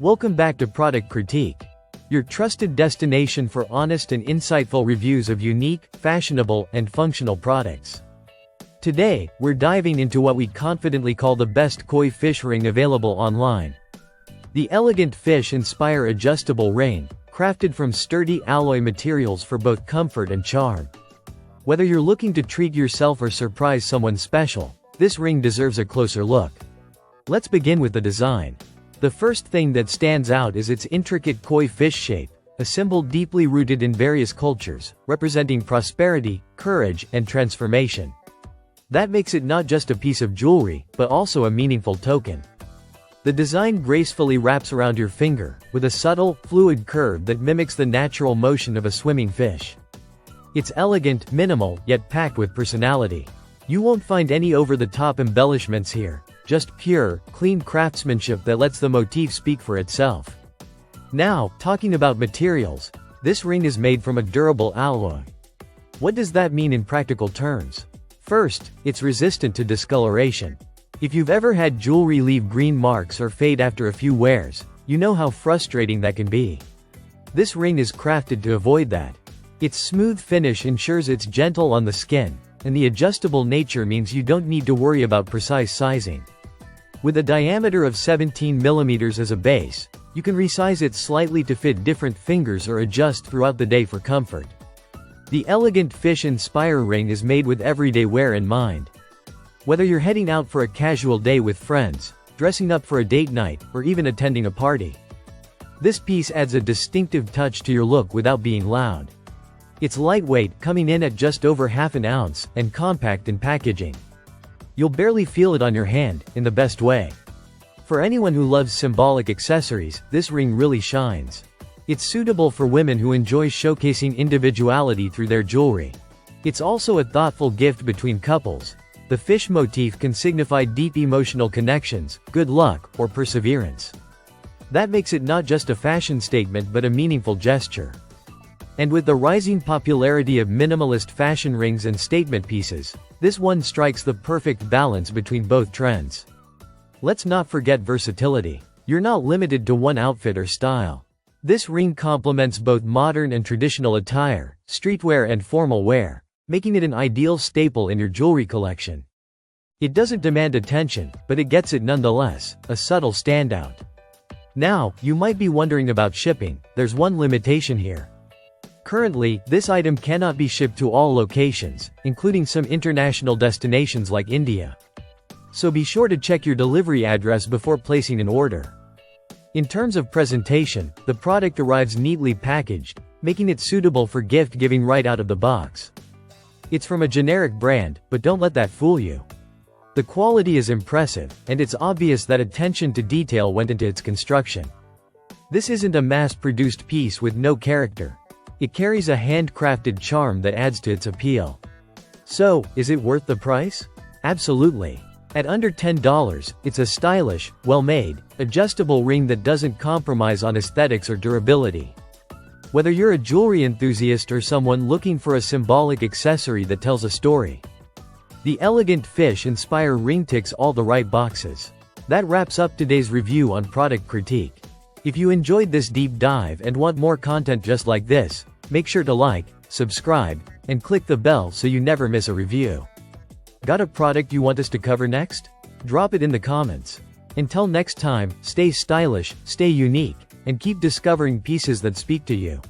Welcome back to Product Critique, your trusted destination for honest and insightful reviews of unique, fashionable, and functional products. Today, we're diving into what we confidently call the best koi fish ring available online. The elegant fish inspire adjustable ring, crafted from sturdy alloy materials for both comfort and charm. Whether you're looking to treat yourself or surprise someone special, this ring deserves a closer look. Let's begin with the design. The first thing that stands out is its intricate koi fish shape, a symbol deeply rooted in various cultures, representing prosperity, courage, and transformation. That makes it not just a piece of jewelry, but also a meaningful token. The design gracefully wraps around your finger, with a subtle, fluid curve that mimics the natural motion of a swimming fish. It's elegant, minimal, yet packed with personality. You won't find any over-the-top embellishments here. Just pure, clean craftsmanship that lets the motif speak for itself. Now, talking about materials, this ring is made from a durable alloy. What does that mean in practical terms? First, it's resistant to discoloration. If you've ever had jewelry leave green marks or fade after a few wears, you know how frustrating that can be. This ring is crafted to avoid that. Its smooth finish ensures it's gentle on the skin, and the adjustable nature means you don't need to worry about precise sizing. With a diameter of 17 mm as a base, you can resize it slightly to fit different fingers or adjust throughout the day for comfort. The elegant fish inspire ring is made with everyday wear in mind. Whether you're heading out for a casual day with friends, dressing up for a date night, or even attending a party, this piece adds a distinctive touch to your look without being loud. It's lightweight, coming in at just over half an ounce, and compact in packaging. You'll barely feel it on your hand, in the best way. For anyone who loves symbolic accessories, this ring really shines. It's suitable for women who enjoy showcasing individuality through their jewelry. It's also a thoughtful gift between couples. The fish motif can signify deep emotional connections, good luck, or perseverance. That makes it not just a fashion statement but a meaningful gesture. And with the rising popularity of minimalist fashion rings and statement pieces, this one strikes the perfect balance between both trends. Let's not forget versatility. You're not limited to one outfit or style. This ring complements both modern and traditional attire, streetwear and formal wear, making it an ideal staple in your jewelry collection. It doesn't demand attention, but it gets it nonetheless, a subtle standout. Now, you might be wondering about shipping. There's one limitation here. Currently, this item cannot be shipped to all locations, including some international destinations like India. So be sure to check your delivery address before placing an order. In terms of presentation, the product arrives neatly packaged, making it suitable for gift giving right out of the box. It's from a generic brand, but don't let that fool you. The quality is impressive, and it's obvious that attention to detail went into its construction. This isn't a mass-produced piece with no character. It carries a handcrafted charm that adds to its appeal. So, is it worth the price? Absolutely. At under $10, it's a stylish, well-made, adjustable ring that doesn't compromise on aesthetics or durability. Whether you're a jewelry enthusiast or someone looking for a symbolic accessory that tells a story, the elegant fish inspire ring ticks all the right boxes. That wraps up today's review on Product Critique. If you enjoyed this deep dive and want more content just like this, make sure to like, subscribe, and click the bell so you never miss a review. Got a product you want us to cover next? Drop it in the comments. Until next time, stay stylish, stay unique, and keep discovering pieces that speak to you.